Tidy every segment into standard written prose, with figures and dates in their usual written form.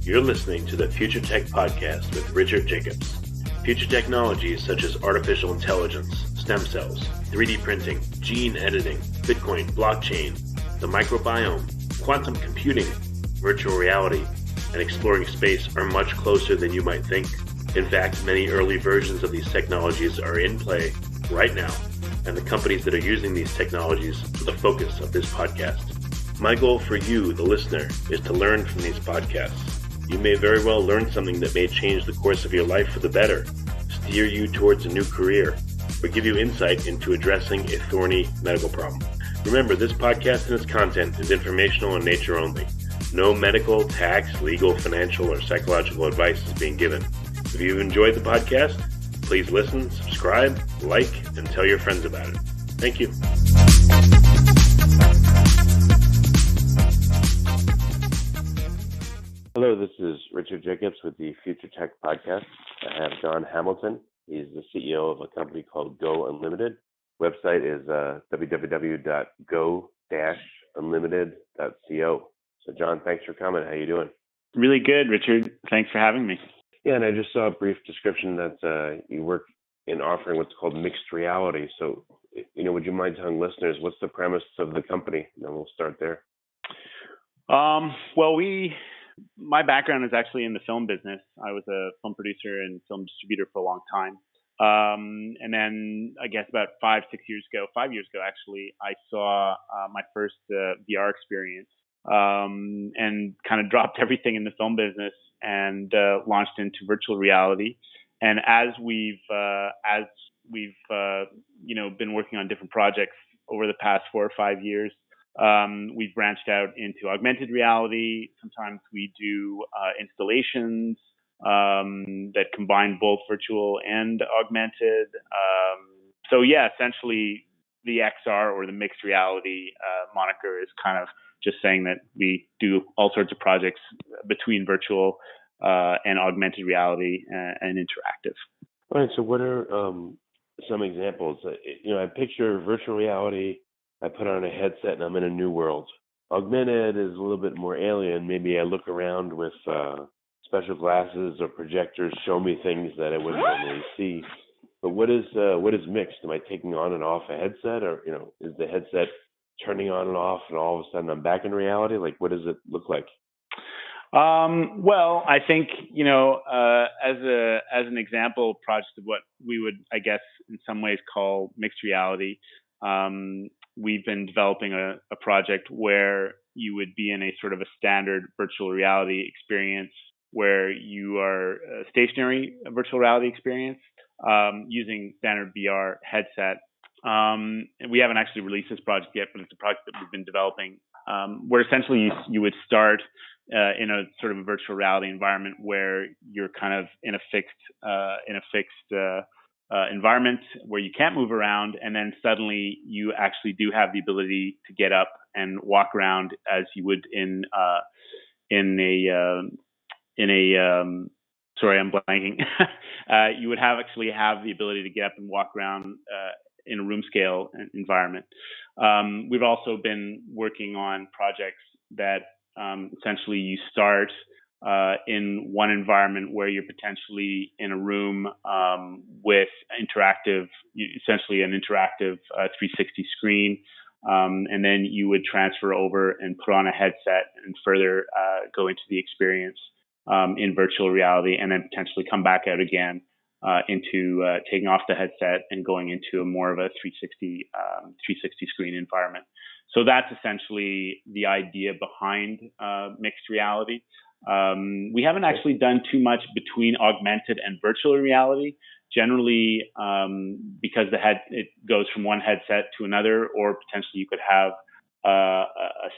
You're listening to the Future Tech Podcast with Richard Jacobs. Future technologies such as artificial intelligence, stem cells, 3D printing, gene editing, Bitcoin, blockchain, the microbiome, quantum computing, virtual reality, and exploring space are much closer than you might think. In fact, many early versions of these technologies are in play right now, and the companies that are using these technologies are the focus of this podcast. My goal for you, the listener, is to learn from these podcasts. You may very well learn something that may change the course of your life for the better, steer you towards a new career, or give you insight into addressing a thorny medical problem. Remember, this podcast and its content is informational in nature only. No medical, tax, legal, financial, or psychological advice is being given. If you've enjoyed the podcast, please listen, subscribe, like, and tell your friends about it. Thank you. Hello, this is Richard Jacobs with the Future Tech Podcast. I have John Hamilton. He's the CEO of a company called Go Unlimited. Website is www.go-unlimited.co. So, John, thanks for coming. How you doing? Really good, Richard. Thanks for having me. Yeah, and I just saw a brief description that you work in offering what's called mixed reality. So, would you mind telling listeners what's the premise of the company? And then we'll start there. My background is actually in the film business. I was a film producer and film distributor for a long time. And then I guess about 5 years ago actually, I saw my first VR experience and kind of dropped everything in the film business and launched into virtual reality. And as we've been working on different projects over the past 4 or 5 years, we've branched out into augmented reality. Sometimes we do installations that combine both virtual and augmented. Essentially the XR or the mixed reality moniker is kind of just saying that we do all sorts of projects between virtual and augmented reality and interactive. All right. So what are some examples? I picture virtual reality. I put on a headset and I'm in a new world. Augmented is a little bit more alien. Maybe I look around with special glasses or projectors, show me things that I wouldn't normally see. But what is mixed? Am I taking on and off a headset, or is the headset turning on and off, and all of a sudden I'm back in reality? Like, what does it look like? I think as an example project of what we would, I guess, in some ways call mixed reality. We've been developing a project where you would be in a sort of a standard virtual reality experience where you are a stationary virtual reality experience using standard VR headset. We haven't actually released this project yet, but it's a project that we've been developing where essentially you would start in a sort of a virtual reality environment where you're kind of in a fixed environment where you can't move around, and then suddenly you actually do have the ability to get up and walk around as you would sorry, I'm blanking. You would have the ability to get up and walk around in a room scale environment. We've also been working on projects that essentially you start in one environment where you're potentially in a room with essentially an interactive 360 screen, and then you would transfer over and put on a headset and further go into the experience in virtual reality, and then potentially come back out again into taking off the headset and going into a more of a 360 screen environment. So that's essentially the idea behind mixed reality. We haven't actually done too much between augmented and virtual reality. Generally, because it goes from one headset to another, or potentially you could have a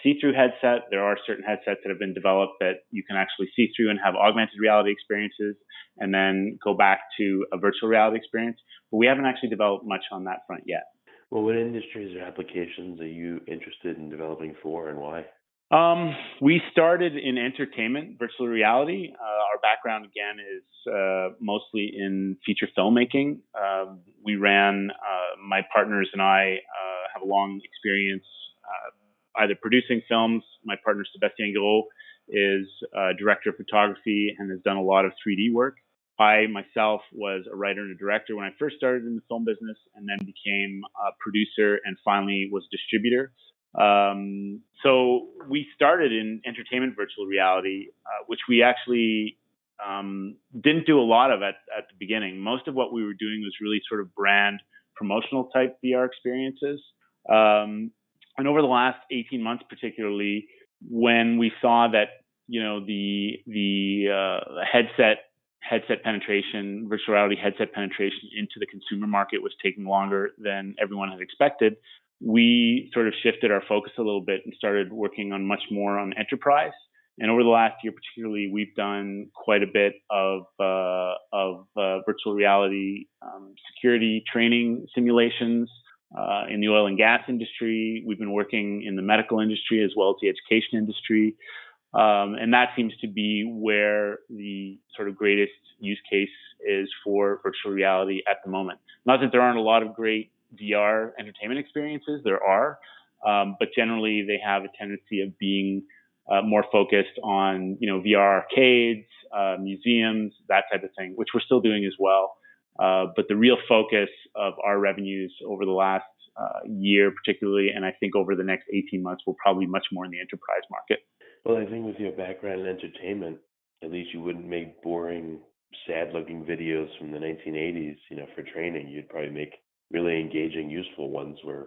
see-through headset. There are certain headsets that have been developed that you can actually see through and have augmented reality experiences, and then go back to a virtual reality experience. But we haven't actually developed much on that front yet. Well, what industries or applications are you interested in developing for, and why? We started in entertainment, virtual reality. Our background, again, is mostly in feature filmmaking. My partners and I have a long experience either producing films. My partner, Sébastien Gros, is a director of photography and has done a lot of 3D work. I myself was a writer and a director when I first started in the film business, and then became a producer and finally was a distributor. So we started in entertainment virtual reality, which we actually didn't do a lot of at the beginning. Most of what we were doing was really sort of brand promotional type VR experiences. And over the last 18 months, particularly, when we saw that, the headset penetration, virtual reality headset penetration into the consumer market was taking longer than everyone had expected, we sort of shifted our focus a little bit and started working on much more on enterprise. And over the last year, particularly, we've done quite a bit of virtual reality security training simulations in the oil and gas industry. We've been working in the medical industry as well as the education industry. And that seems to be where the sort of greatest use case is for virtual reality at the moment. Not that there aren't a lot of great VR entertainment experiences, there are, but generally they have a tendency of being more focused on, VR arcades, museums, that type of thing, which we're still doing as well. But the real focus of our revenues over the last year, particularly, and I think over the next 18 months, will probably much more in the enterprise market. Well, I think with your background in entertainment, at least you wouldn't make boring, sad-looking videos from the 1980s, for training. You'd probably make really engaging, useful ones where,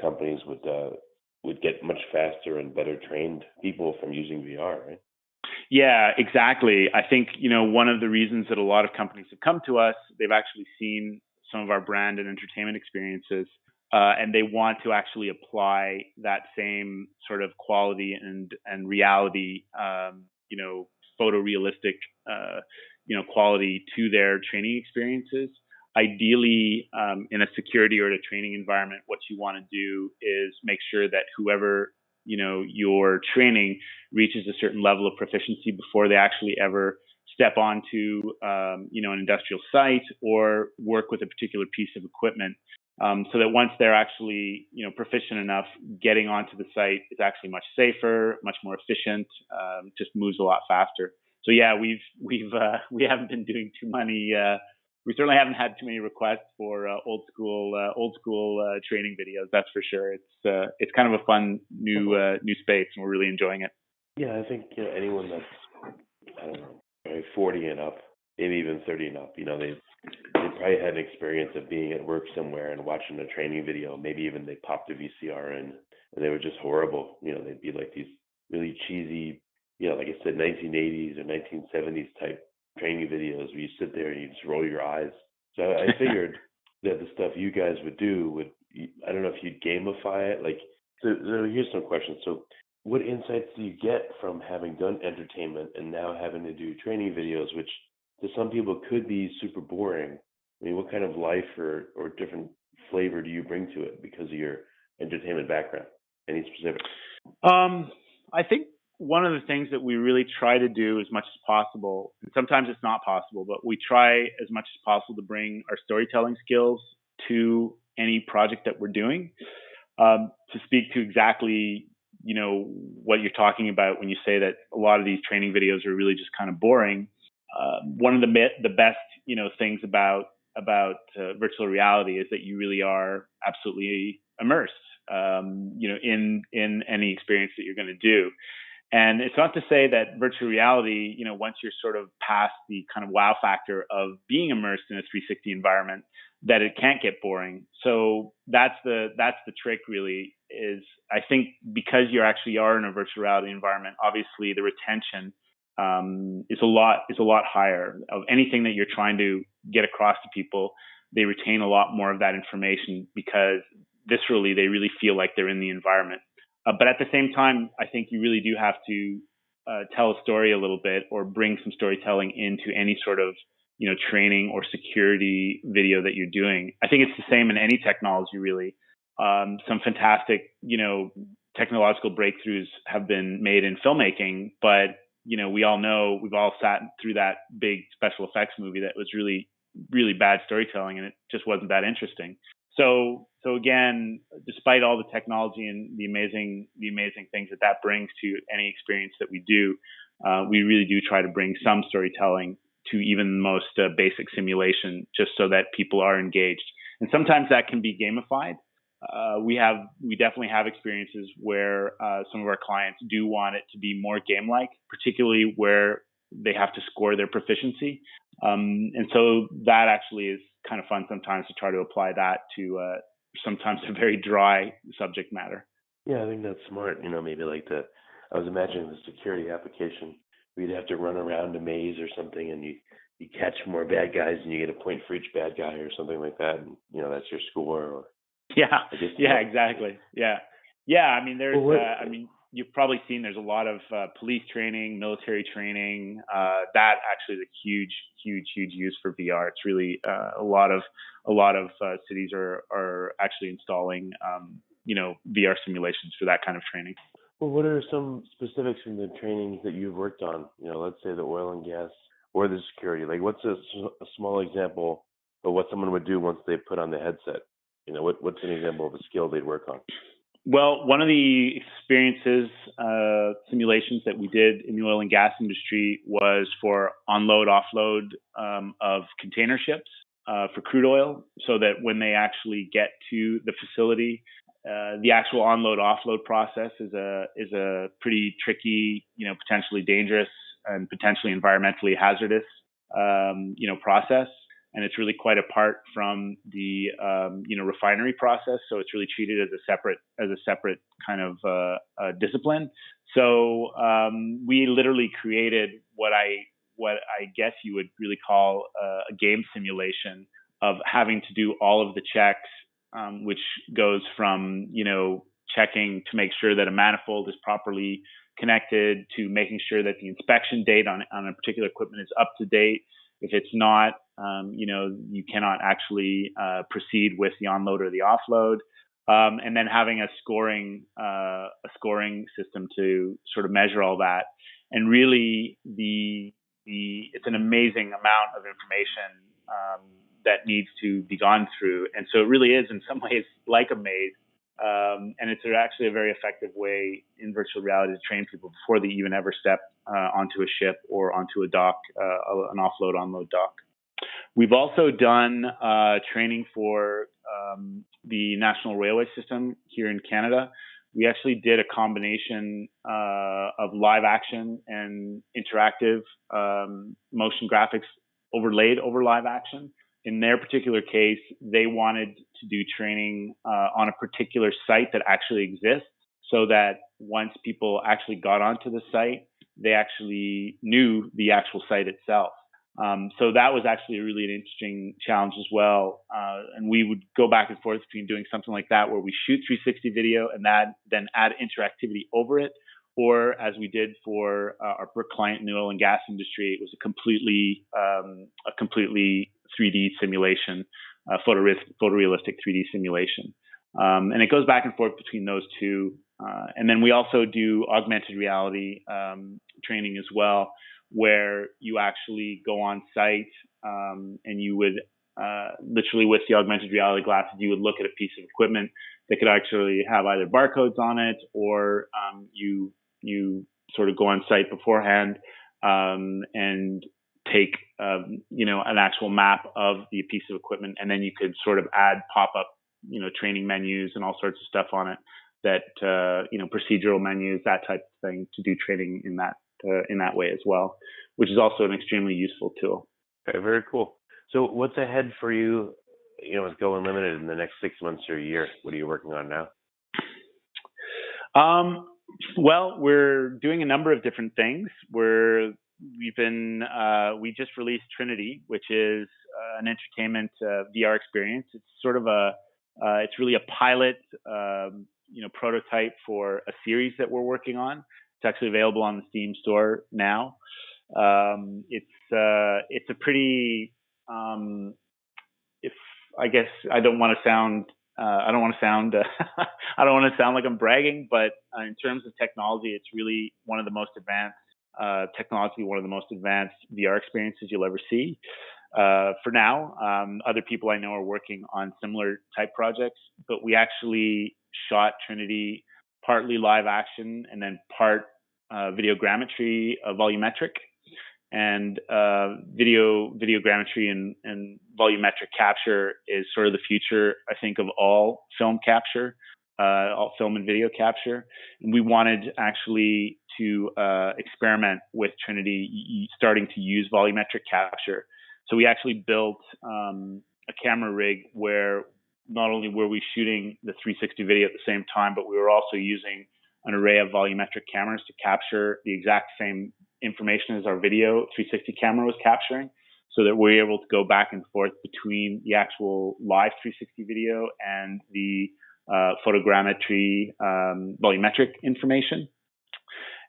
companies would get much faster and better trained people from using VR, right? Yeah, exactly. I think, one of the reasons that a lot of companies have come to us, they've actually seen some of our brand and entertainment experiences, and they want to actually apply that same sort of quality and reality, photorealistic, quality to their training experiences. Ideally, in a security or a training environment, what you want to do is make sure that whoever you're training reaches a certain level of proficiency before they actually ever step onto an industrial site or work with a particular piece of equipment, so that once they're actually proficient enough, getting onto the site is actually much safer, much more efficient, just moves a lot faster. So yeah, we haven't been doing too many. We certainly haven't had too many requests for old school training videos. That's for sure. It's kind of a fun new space, and we're really enjoying it. Yeah, I think anyone that's, I don't know, probably 40 and up, maybe even 30 and up, they probably had an experience of being at work somewhere and watching a training video. Maybe even they popped a VCR in, and they were just horrible. They'd be like these really cheesy, like I said, 1980s or 1970s type training videos where you sit there and you just roll your eyes. So I figured that the stuff you guys would do I don't know if you'd gamify it. So here's some questions. So what insights do you get from having done entertainment and now having to do training videos, which to some people could be super boring? I mean, what kind of life or different flavor do you bring to it because of your entertainment background? Any specifics? I think one of the things that we really try to do as much as possible, and sometimes it's not possible, but we try as much as possible to bring our storytelling skills to any project that we're doing. To speak to exactly, what you're talking about when you say that a lot of these training videos are really just kind of boring. One of the best, things about virtual reality is that you really are absolutely immersed, in any experience that you're going to do. And it's not to say that virtual reality, once you're sort of past the kind of wow factor of being immersed in a 360 environment, that it can't get boring. So that's the trick really, is I think because you actually are in a virtual reality environment, obviously the retention is a lot higher of anything that you're trying to get across to people. They retain a lot more of that information because viscerally they really feel like they're in the environment. But at the same time, I think you really do have to tell a story a little bit, or bring some storytelling into any sort of training or security video that you're doing. I think it's the same in any technology, really. Some fantastic technological breakthroughs have been made in filmmaking, but we all know, we've all sat through that big special effects movie that was really, really bad storytelling, and it just wasn't that interesting. So again, despite all the technology and the amazing things that brings to any experience that we do, we really do try to bring some storytelling to even the most basic simulation, just so that people are engaged. And sometimes that can be gamified. We definitely have experiences where some of our clients do want it to be more game-like, particularly where they have to score their proficiency. And so that actually is kind of fun sometimes to try to apply that to sometimes a very dry subject matter. Yeah, I think that's smart. Maybe like I was imagining the security application where you'd have to run around a maze or something, and you catch more bad guys, and you get a point for each bad guy or something like that, and that's your score. Or Yeah, exactly. Yeah. I mean, there's, Well, you've probably seen there's a lot of police training, military training. That actually is a huge use for VR. It's really a lot of cities are actually installing VR simulations for that kind of training. Well, what are some specifics from the trainings that you've worked on? Let's say the oil and gas or the security. Like, what's a small example of what someone would do once they put on the headset? What's an example of a skill they'd work on? Well, one of the experiences, simulations that we did in the oil and gas industry was for onload, offload of container ships for crude oil, so that when they actually get to the facility, the actual onload, offload process is a pretty tricky, potentially dangerous and potentially environmentally hazardous, process. And it's really quite apart from the refinery process, so it's really treated as a separate kind of discipline. So we literally created what I guess you would really call a game simulation of having to do all of the checks, which goes from checking to make sure that a manifold is properly connected, to making sure that the inspection date on a particular equipment is up to date. If it's not, you cannot actually proceed with the onload or the offload, and then having a scoring system to sort of measure all that. And really, it's an amazing amount of information that needs to be gone through. And so it really is, in some ways, like a maze. And it's actually a very effective way in virtual reality to train people before they even ever step onto a ship or onto a dock, an offload, onload dock. We've also done training for the National Railway System here in Canada. We actually did a combination of live action and interactive motion graphics overlaid over live action. In their particular case, they wanted to do training on a particular site that actually exists, so that once people actually got onto the site, they actually knew the actual site itself. So that was actually really an interesting challenge as well. And we would go back and forth between doing something like that, where we shoot 360 video and then add interactivity over it, or as we did for our client in the oil and gas industry, it was a completely 3D simulation, photorealistic 3D simulation. And it goes back and forth between those two. And then we also do augmented reality training as well, where you actually go on site and you would literally, with the augmented reality glasses, you would look at a piece of equipment that could actually have either barcodes on it, or you sort of go on site beforehand and take an actual map of the piece of equipment, and then you could sort of add pop-up training menus and all sorts of stuff on it, that procedural menus, that type of thing, to do training in that way as well, which is also an extremely useful tool. Okay, very cool. So what's ahead for you, with Go Unlimited in the next 6 months or a year? What are you working on now? Well, we're doing a number of different things. We just released Trinity, which is an entertainment VR experience. It's sort of it's really a pilot, prototype for a series that we're working on. It's actually available on the Steam store now. It's a pretty, I guess I don't want to sound I don't want to sound like I'm bragging, but in terms of technology, it's really one of the most advanced VR experiences you'll ever see. for now. Other people I know are working on similar type projects, but we actually shot Trinity partly live action and then part videogrammetry, volumetric, and videogrammetry and volumetric capture is sort of the future, I think, of all film capture, all film and video capture. And we wanted actually to experiment with Trinity, starting to use volumetric capture. So we actually built a camera rig where not only were we shooting the 360 video at the same time, but we were also using an array of volumetric cameras to capture the exact same information as our video 360 camera was capturing, so that we're able to go back and forth between the actual live 360 video and the photogrammetry volumetric information.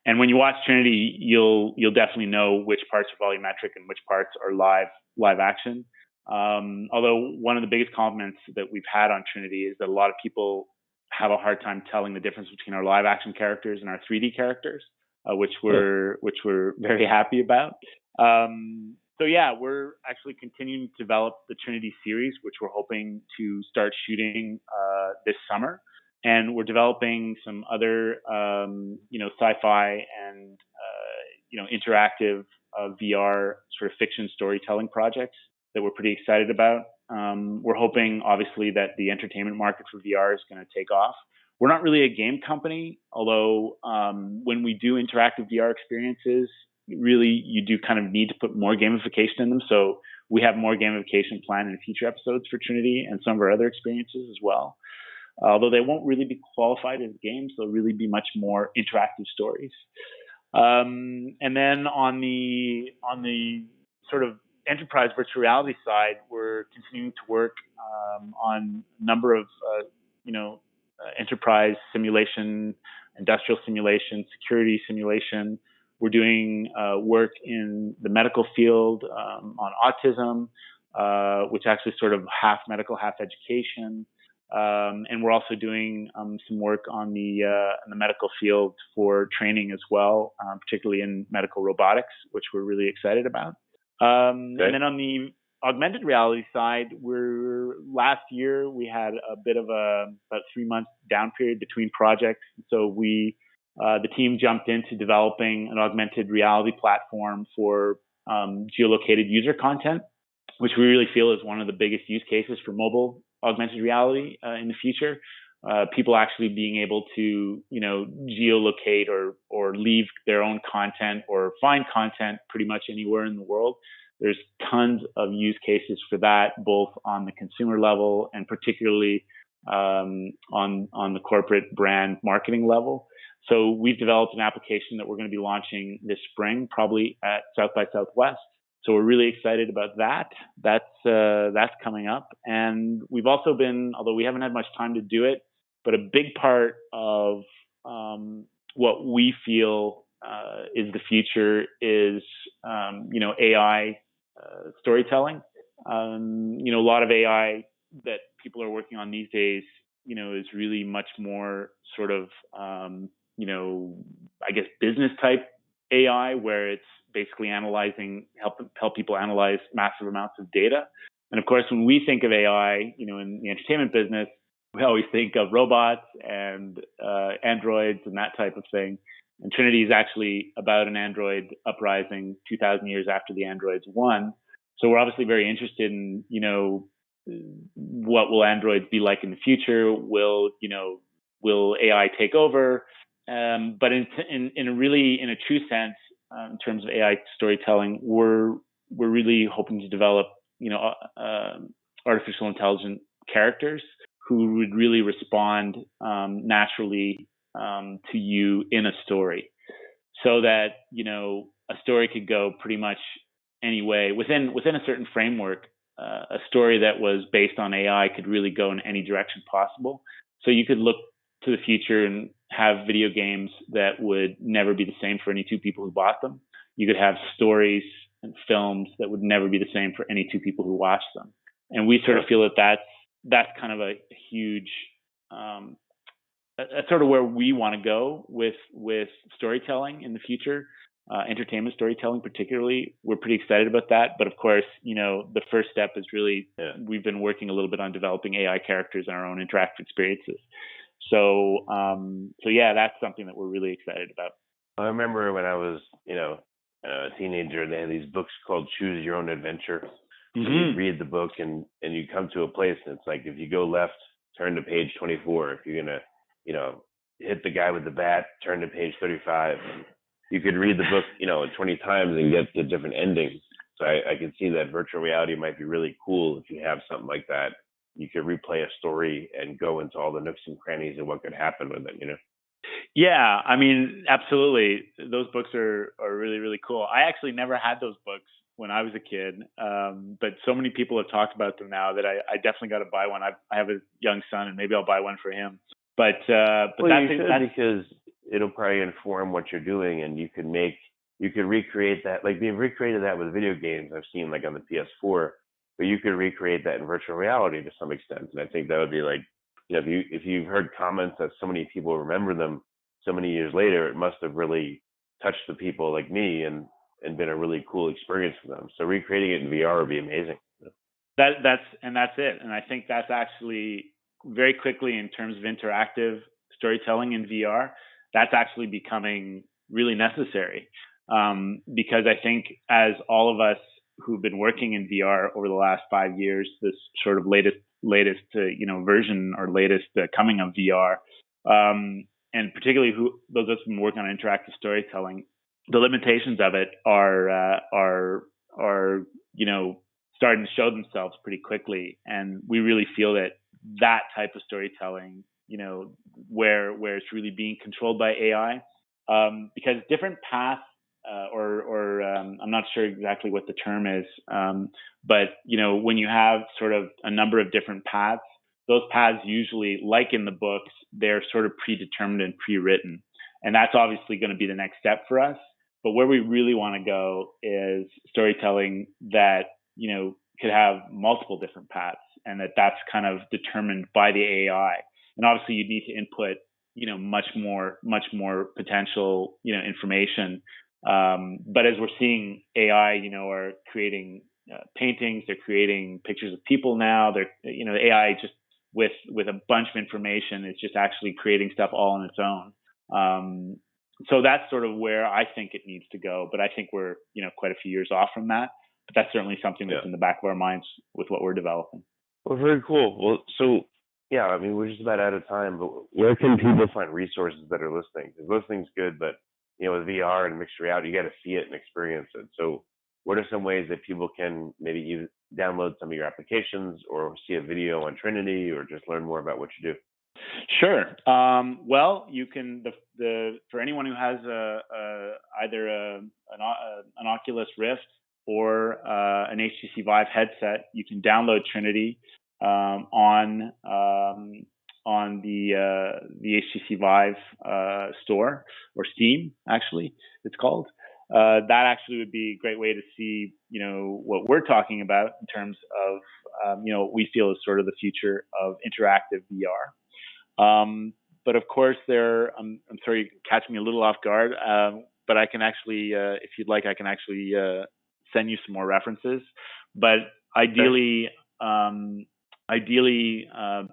And when you watch Trinity, you'll definitely know which parts are volumetric and which parts are live action. Although one of the biggest compliments that we've had on Trinity is that a lot of people have a hard time telling the difference between our live action characters and our 3D characters, which we're very happy about. So yeah, we're actually continuing to develop the Trinity series, which we're hoping to start shooting this summer. And we're developing some other, sci-fi and, interactive VR sort of fiction storytelling projects that we're pretty excited about. We're hoping, obviously, that the entertainment market for VR is going to take off. We're not really a game company, although when we do interactive VR experiences, really you do kind of need to put more gamification in them. So we have more gamification planned in future episodes for Trinity and some of our other experiences as well. Although they won't really be qualified as games, they'll really be much more interactive stories. And then on the sort of enterprise virtual reality side, we're continuing to work on a number of enterprise simulation, industrial simulation, security simulation. We're doing work in the medical field on autism, which actually sort of half medical, half education. And we're also doing some work on the medical field for training as well, particularly in medical robotics, which we're really excited about. And then on the augmented reality side, last year we had a bit of about 3 months down period between projects. So the team jumped into developing an augmented reality platform for geolocated user content, which we really feel is one of the biggest use cases for mobile augmented reality in the future. People actually being able to, geolocate or leave their own content or find content pretty much anywhere in the world. There's tons of use cases for that, both on the consumer level and particularly on the corporate brand marketing level. So we've developed an application that we're going to be launching this spring, probably at South by Southwest. So we're really excited about that. That's coming up. And we've also been, although we haven't had much time to do it, but a big part of what we feel is the future is, AI storytelling. A lot of AI that people are working on these days, is really much more sort of, I guess business type AI, where it's basically help people analyze massive amounts of data. And of course, when we think of AI, in the entertainment business, we always think of robots and androids and that type of thing. And Trinity is actually about an android uprising 2,000 years after the androids won. So we're obviously very interested in, what will androids be like in the future? Will AI take over? But in a true sense, in terms of AI storytelling, we're really hoping to develop, artificial intelligent characters who would really respond naturally to you in a story, so that a story could go pretty much any way within a certain framework. A story that was based on AI could really go in any direction possible. So you could look to the future and have video games that would never be the same for any two people who bought them. You could have stories and films that would never be the same for any two people who watched them. And we sort of feel that that's kind of a huge, that's sort of where we want to go with storytelling in the future. entertainment storytelling particularly. We're pretty excited about that. But of course, the first step is really, we've been working a little bit on developing AI characters in our own interactive experiences. So yeah, that's something that we're really excited about. I remember when I was, a teenager, they had these books called Choose Your Own Adventure. Mm-hmm. And you read the book and you come to a place and it's like, if you go left, turn to page 24. If you're going to, hit the guy with the bat, turn to page 35. And you could read the book, 20 times and get the different endings. So I could see that virtual reality might be really cool if you have something like that. You could replay a story and go into all the nooks and crannies and what could happen with it, Yeah, I mean, absolutely. Those books are really, really cool. I actually never had those books when I was a kid, but so many people have talked about them now that I definitely got to buy one. I have a young son, and maybe I'll buy one for him. But that's because it'll probably inform what you're doing, and you could recreate that. Like they've recreated that with video games I've seen, like on the PS4, but you could recreate that in virtual reality to some extent. And I think that would be like, if you've heard comments that so many people remember them so many years later, it must have really touched the people like me and been a really cool experience for them. So recreating it in VR would be amazing. That's it. And I think that's actually very quickly, in terms of interactive storytelling in VR, that's actually becoming really necessary. Because I think as all of us who've been working in VR over the last 5 years, this sort of latest version or latest coming of VR, and particularly those of us who've been working on interactive storytelling, the limitations of it are starting to show themselves pretty quickly, and we really feel that type of storytelling, where it's really being controlled by AI, because different paths, or I'm not sure exactly what the term is, but when you have sort of a number of different paths, those paths usually, like in the books, they're sort of predetermined and pre-written, and that's obviously going to be the next step for us. But where we really want to go is storytelling that could have multiple different paths, and that's kind of determined by the AI. And obviously, you need to input much more potential information. But as we're seeing AI, are creating paintings, they're creating pictures of people now. They're AI just with a bunch of information is just actually creating stuff all on its own. So that's sort of where I think it needs to go. But I think we're quite a few years off from that. But that's certainly something that's in the back of our minds with what we're developing. Well, very cool. Well, so yeah, I mean, we're just about out of time. But where can people find resources that are listening? Because listening's good, but with VR and mixed reality, you got to see it and experience it. So what are some ways that people can maybe download some of your applications or see a video on Trinity or just learn more about what you do? Sure. Well, you can for anyone who has either an Oculus Rift or an HTC Vive headset, you can download Trinity on the HTC Vive store, or Steam, actually, it's called. That actually would be a great way to see, what we're talking about in terms of, what we feel is sort of the future of interactive VR. But of course, I'm sorry, you catch me a little off guard. But I can actually, if you'd like, I can actually send you some more references. But ideally,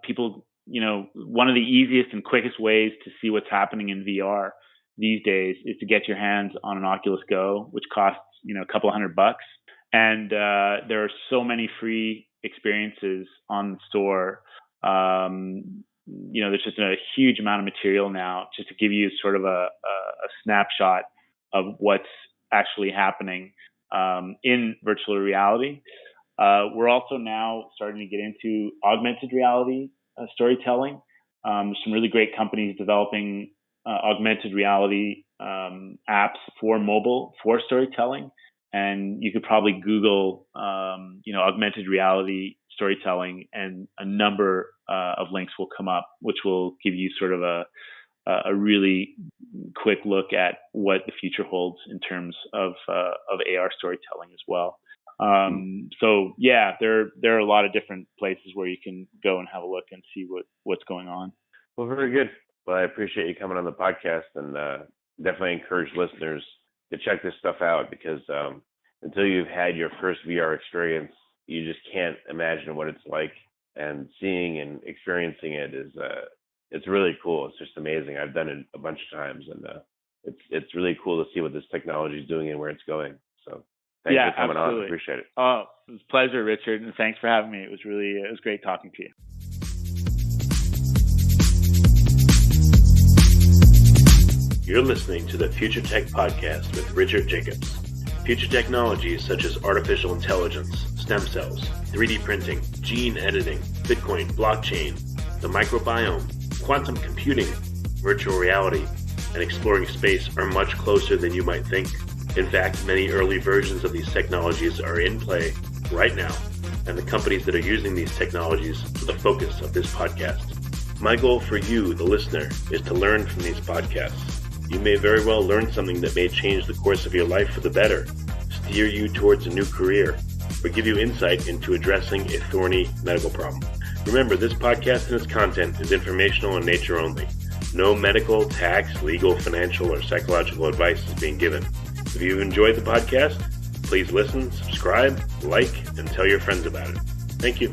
people, one of the easiest and quickest ways to see what's happening in VR these days is to get your hands on an Oculus Go, which costs, a couple $100. And there are so many free experiences on the store. There's just a huge amount of material now just to give you sort of a snapshot of what's actually happening in virtual reality. We're also now starting to get into augmented reality storytelling. There's some really great companies developing augmented reality apps for mobile for storytelling. And you could probably Google, augmented reality storytelling, and a number of links will come up, which will give you sort of a really quick look at what the future holds in terms of AR storytelling as well. So yeah, there are a lot of different places where you can go and have a look and see what's going on. Well, very good. Well, I appreciate you coming on the podcast, and definitely encourage listeners check this stuff out, because until you've had your first VR experience, you just can't imagine what it's like. And seeing and experiencing it is it's really cool. It's just amazing. I've done it a bunch of times, and it's really cool to see what this technology is doing and where it's going. So thanks for coming on. I appreciate it. Oh, it was a pleasure, Richard, and thanks for having me. It was great talking to you. You're listening to the Future Tech Podcast with Richard Jacobs. Future technologies such as artificial intelligence, stem cells, 3D printing, gene editing, Bitcoin, blockchain, the microbiome, quantum computing, virtual reality, and exploring space are much closer than you might think. In fact, many early versions of these technologies are in play right now, and the companies that are using these technologies are the focus of this podcast. My goal for you, the listener, is to learn from these podcasts. You may very well learn something that may change the course of your life for the better, steer you towards a new career, or give you insight into addressing a thorny medical problem. Remember, this podcast and its content is informational in nature only. No medical, tax, legal, financial, or psychological advice is being given. If you've enjoyed the podcast, please listen, subscribe, like, and tell your friends about it. Thank you.